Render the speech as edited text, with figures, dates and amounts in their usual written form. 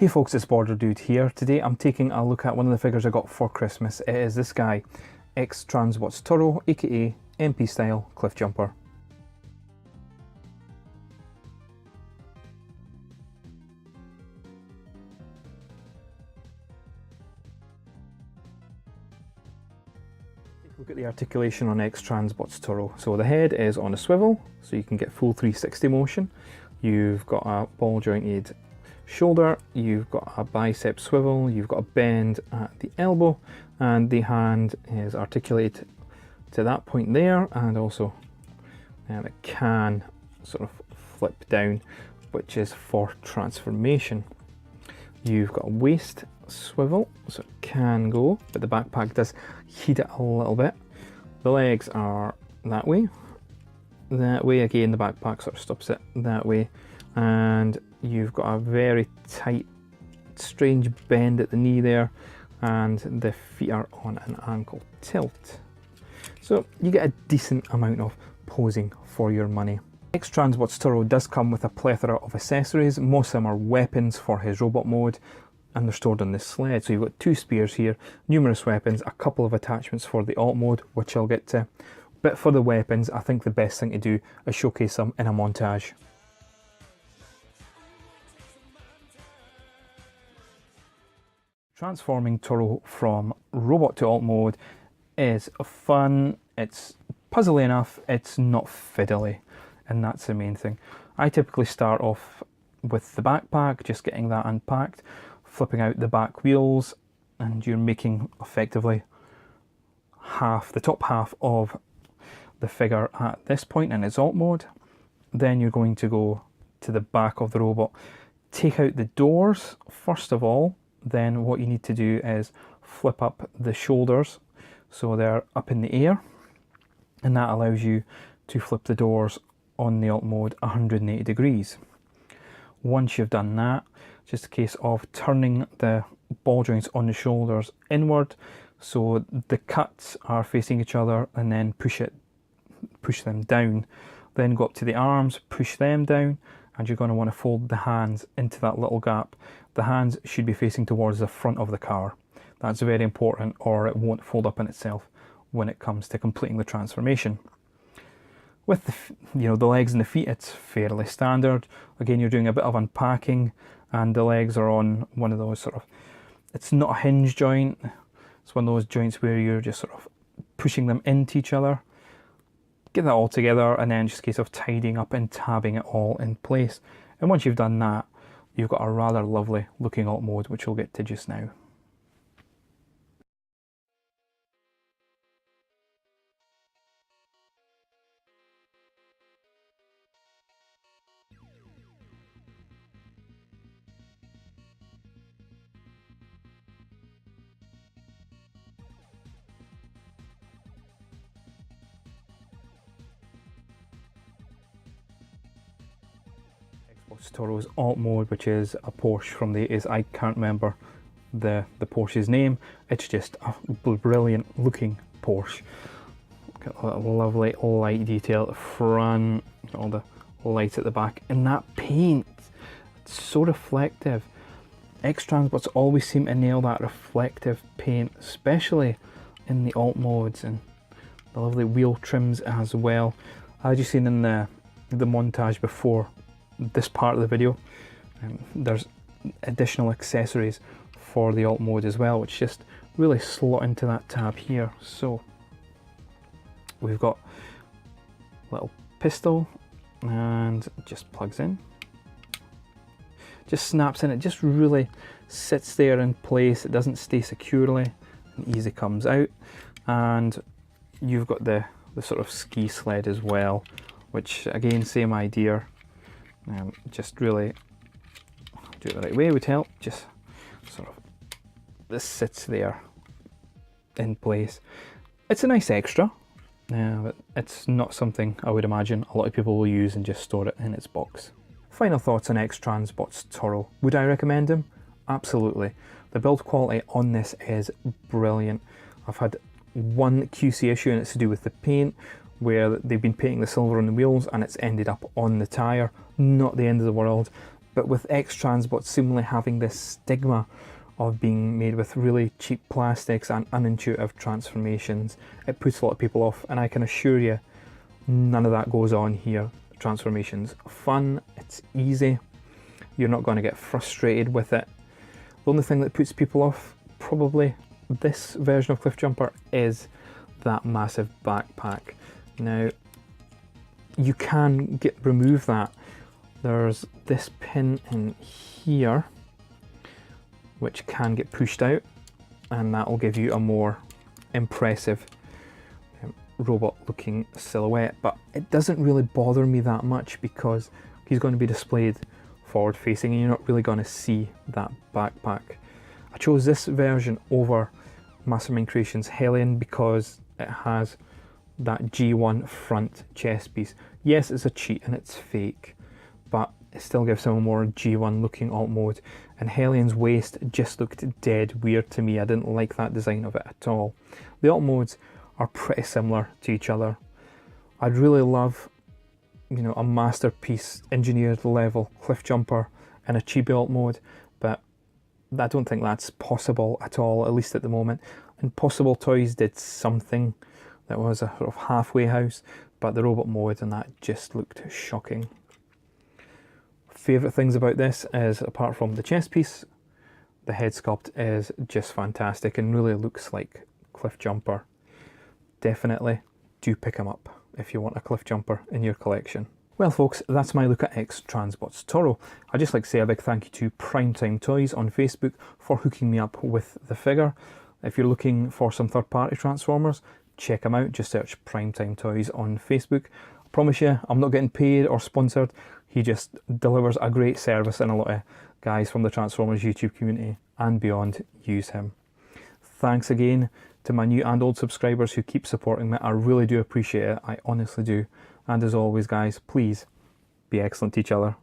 Hey folks, it's Border Dude here. Today I'm taking a look at one of the figures I got for Christmas. It is this guy, X-transbots Toro, aka MP style Cliffjumper. Look at the articulation on X-transbots Toro. So the head is on a swivel, so you can get full 360 motion. You've got a ball jointed shoulder, you've got a bicep swivel, you've got a bend at the elbow, and the hand is articulated to that point there, and also it can sort of flip down, which is for transformation. You've got a waist swivel, so it can go, but the backpack does heat it a little bit. The legs are that way, again the backpack sort of stops it that way, and you've got a very tight, strange bend at the knee there, and the feet are on an ankle tilt. So you get a decent amount of posing for your money. X-transbots Toro does come with a plethora of accessories. Most of them are weapons for his robot mode, and they're stored on this sled. So you've got 2 spears here, numerous weapons, a couple of attachments for the alt mode, which I'll get to. But for the weapons, I think the best thing to do is showcase them in a montage. Transforming Toro from robot to alt mode is fun, it's puzzly enough, it's not fiddly, and that's the main thing. I typically start off with the backpack, just getting that unpacked, flipping out the back wheels, and you're making effectively the top half of the figure at this point in its alt mode. Then you're going to go to the back of the robot, take out the doors first of all. Then what you need to do is flip up the shoulders so they're up in the air, and that allows you to flip the doors on the alt mode 180 degrees. Once you've done that, just a case of turning the ball joints on the shoulders inward so the cuts are facing each other, and then push them down. Then go up to the arms, push them down, and you're going to want to fold the hands into that little gap. The hands should be facing towards the front of the car. That's very important, or it won't fold up in itself when it comes to completing the transformation. With the legs and the feet, it's fairly standard. Again, you're doing a bit of unpacking, and the legs are on one of those sort of, it's not a hinge joint, it's one of those joints where you're just sort of pushing them into each other. Get that all together, and then just a case of tidying up and tabbing it all in place. And once you've done that, you've got a rather lovely looking alt mode, which we'll get to just now. Toro's alt mode, which is a Porsche from the I can't remember the Porsche's name. It's just a brilliant looking Porsche. Got a lovely light detail at the front, all the lights at the back, and that paint, it's so reflective. X-transbots always seem to nail that reflective paint, especially in the alt modes, and the lovely wheel trims as well. As you've seen in the montage before this part of the video, there's additional accessories for the alt mode as well, which just really slot into that tab here. So we've got a little pistol, and it just plugs in, just snaps in, it just really sits there in place, it doesn't stay securely, and easy comes out. And you've got the sort of ski sled as well, which again, same idea. Just really do it the right way would help. Just sort of, this sits there in place. It's a nice extra, but it's not something I would imagine a lot of people will use and just store it in its box. Final thoughts on X-transbots Toro. Would I recommend him? Absolutely. The build quality on this is brilliant. I've had one QC issue, and it's to do with the paint, where they've been painting the silver on the wheels and it's ended up on the tyre. Not the end of the world, But with X-transbots seemingly having this stigma of being made with really cheap plastics and unintuitive transformations, it puts a lot of people off, and I can assure you none of that goes on here. Transformations fun, it's easy, you're not going to get frustrated with it. The only thing that puts people off probably this version of Cliffjumper is that massive backpack. Now you can remove that. There's this pin in here which can get pushed out, and that will give you a more impressive robot looking silhouette, but it doesn't really bother me that much because he's going to be displayed forward facing and you're not really going to see that backpack. I chose this version over Mastermind Creations Hellion because it has that G1 front chest piece. Yes, it's a cheat and it's fake, but it still gives him a more G1 looking alt mode, and Hellion's waist just looked dead weird to me. I didn't like that design of it at all. The alt modes are pretty similar to each other. I'd really love, you know, a masterpiece engineered level Cliffjumper in a chibi alt mode, but I don't think that's possible at all, at least at the moment. Impossible Toys did something that was a sort of halfway house, but the robot mode and that just looked shocking. Favourite things about this is, apart from the chest piece, the head sculpt is just fantastic and really looks like Cliffjumper. Definitely do pick him up if you want a Cliffjumper in your collection. Well folks, that's my look at X-transbots Toro. I'd just like to say a big thank you to Primetime Toys on Facebook for hooking me up with the figure. If you're looking for some third-party Transformers, check them out. Just search Primetime Toys on Facebook. I promise you, I'm not getting paid or sponsored. He just delivers a great service, and a lot of guys from the Transformers YouTube community and beyond use him. Thanks again to my new and old subscribers who keep supporting me. I really do appreciate it. I honestly do. And as always guys, please be excellent to each other.